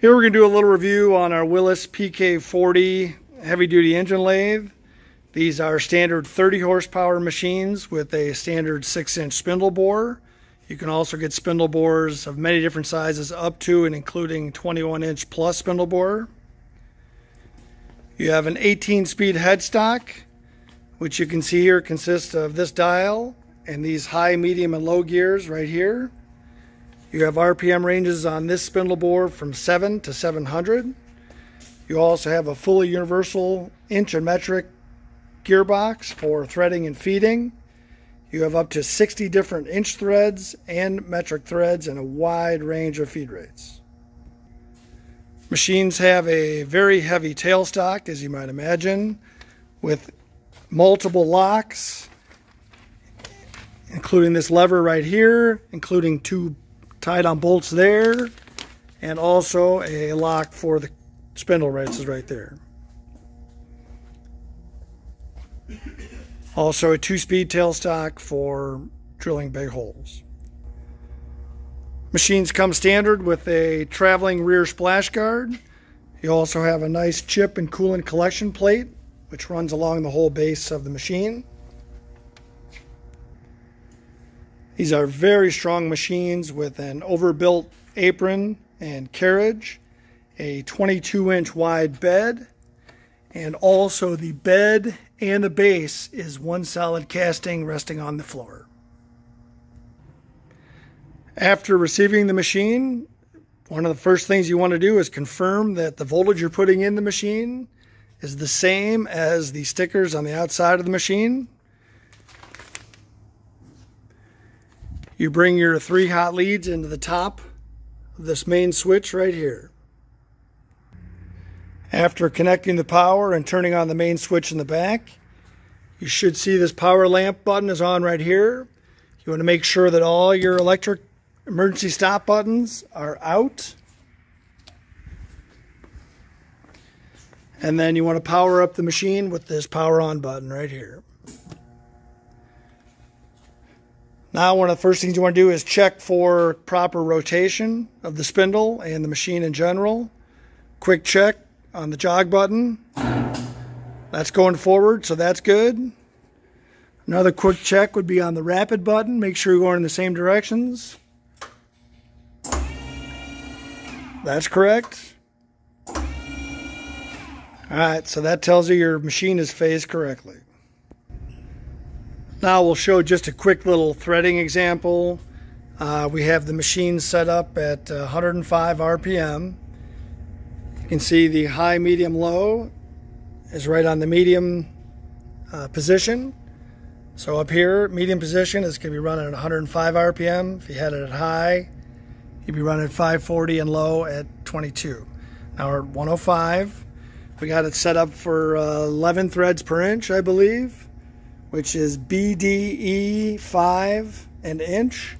Here we're going to do a little review on our Willis PK 40 heavy duty engine lathe. These are standard 30 horsepower machines with a standard 6-inch spindle bore. You can also get spindle bores of many different sizes up to and including 21-inch plus spindle bore. You have an 18-speed headstock, which you can see here consists of this dial and these high, medium, and low gears right here. You have RPM ranges on this spindle bore from 7 to 700. You also have a fully universal inch and metric gearbox for threading and feeding. You have up to 60 different inch threads and metric threads and a wide range of feed rates. Machines have a very heavy tailstock, as you might imagine, with multiple locks, including this lever right here, including 2 tie-down bolts there, and also a lock for the spindle races right there. Also a 2-speed tailstock for drilling big holes. Machines come standard with a traveling rear splash guard. You also have a nice chip and coolant collection plate, which runs along the whole base of the machine. These are very strong machines with an overbuilt apron and carriage, a 22-inch wide bed, and also the bed and the base is one solid casting resting on the floor. After receiving the machine, one of the first things you want to do is confirm that the voltage you're putting in the machine is the same as the stickers on the outside of the machine. You bring your 3 hot leads into the top of this main switch right here. After connecting the power and turning on the main switch in the back, you should see this power lamp button is on right here. You want to make sure that all your electric emergency stop buttons are out. And then you want to power up the machine with this power on button right here. Now, one of the first things you want to do is check for proper rotation of the spindle and the machine in general. Quick check on the jog button. That's going forward, so that's good. Another quick check would be on the rapid button. Make sure you're going in the same directions. That's correct. Alright, so that tells you your machine is phased correctly. Now we'll show just a quick little threading example. We have the machine set up at 105 RPM. You can see the high, medium, low is right on the medium position. So up here, medium position is going to be running at 105 RPM. If you had it at high, you'd be running at 540 and low at 22. Now we're at 105. We got it set up for 11 threads per inch, I believe, which is BDE 5 an inch.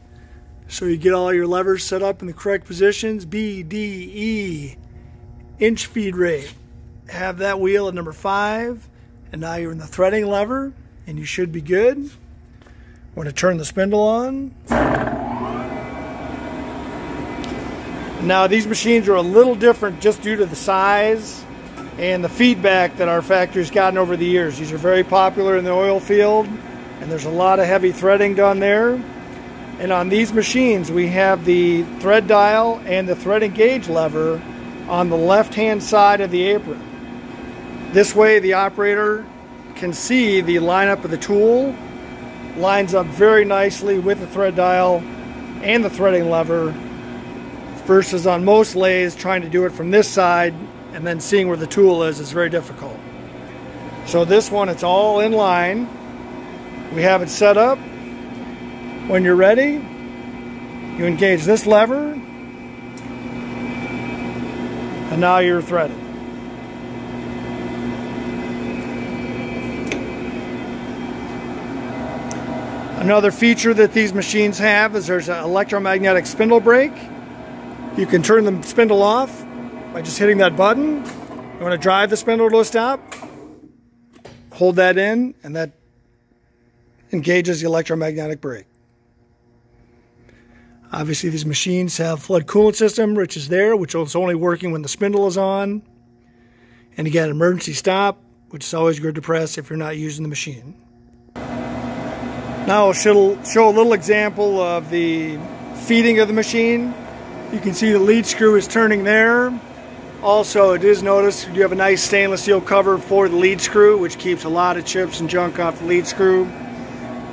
So you get all your levers set up in the correct positions. BDE, inch feed rate. Have that wheel at number 5, and now you're in the threading lever, and you should be good. Want to turn the spindle on. Now these machines are a little different just due to the size and the feedback that our factory's gotten over the years. These are very popular in the oil field, and there's a lot of heavy threading done there. And on these machines, we have the thread dial and the threading gauge lever on the left-hand side of the apron. This way, the operator can see the lineup of the tool, lines up very nicely with the thread dial and the threading lever, versus on most lathes, trying to do it from this side and then seeing where the tool is very difficult. So this one, it's all in line. We have it set up. When you're ready, you engage this lever, and now you're threaded. Another feature that these machines have is there's an electromagnetic spindle brake. You can turn the spindle off by just hitting that button. You want to drive the spindle to a stop, hold that in, and that engages the electromagnetic brake. Obviously these machines have flood coolant system, which is there, which is only working when the spindle is on. And again, emergency stop, which is always good to press if you're not using the machine. Now I'll show a little example of the feeding of the machine. You can see the lead screw is turning there. Also, it is noticed you have a nice stainless steel cover for the lead screw, which keeps a lot of chips and junk off the lead screw.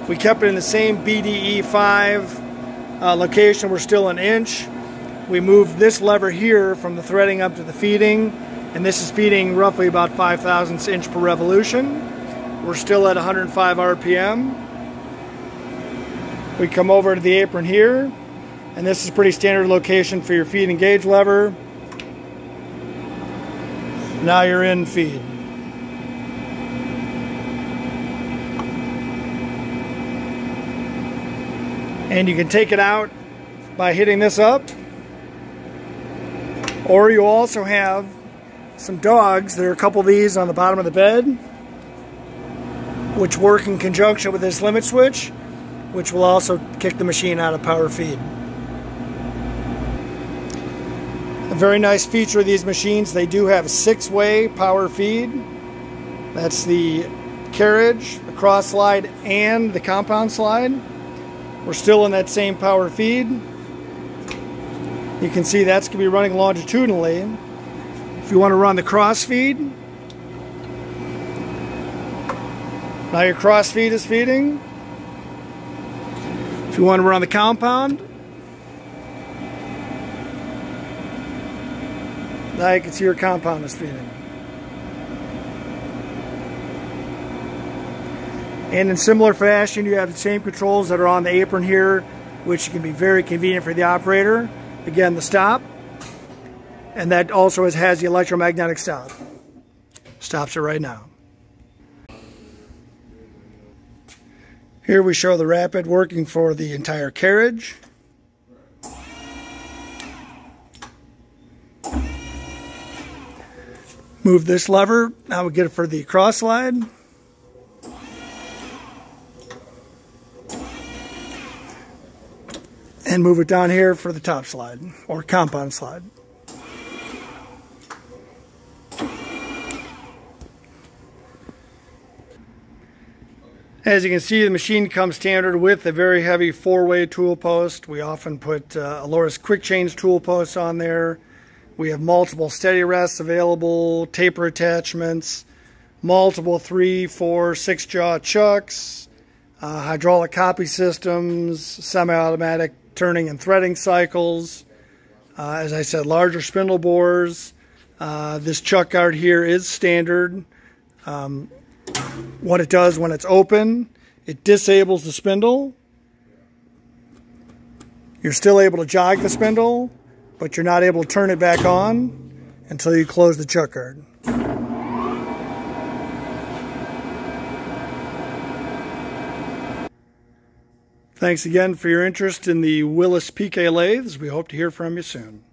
We kept it in the same BDE 5 location. We're still an inch. We moved this lever here from the threading up to the feeding, and this is feeding roughly about 5/1000 inch per revolution. We're still at 105 RPM. We come over to the apron here, and this is a pretty standard location for your feed and gauge lever. Now you're in feed. And you can take it out by hitting this up, or you also have some dogs. There are a couple of these on the bottom of the bed, which work in conjunction with this limit switch, which will also kick the machine out of power feed. A very nice feature of these machines, they do have a 6-way power feed. That's the carriage, the cross slide, and the compound slide. We're still in that same power feed. You can see that's going to be running longitudinally. If you want to run the cross feed, now your cross feed is feeding. If you want to run the compound, now you can see your compound is feeding. And in similar fashion, you have the same controls that are on the apron here, which can be very convenient for the operator. Again, the stop, and that also has the electromagnetic stop. Stops it right now. Here we show the rapid working for the entire carriage. Move this lever, now we get it for the cross slide. And move it down here for the top slide, or compound slide. As you can see, the machine comes standard with a very heavy 4-way tool post. We often put Aloris quick change tool posts on there. We have multiple steady rests available, taper attachments, multiple 3, 4, 6 jaw chucks, hydraulic copy systems, semi-automatic turning and threading cycles. As I said, larger spindle bores. This chuck guard here is standard. What it does when it's open, it disables the spindle. You're still able to jog the spindle, but you're not able to turn it back on until you close the chuck guard. Thanks again for your interest in the Willis PK Lathes. We hope to hear from you soon.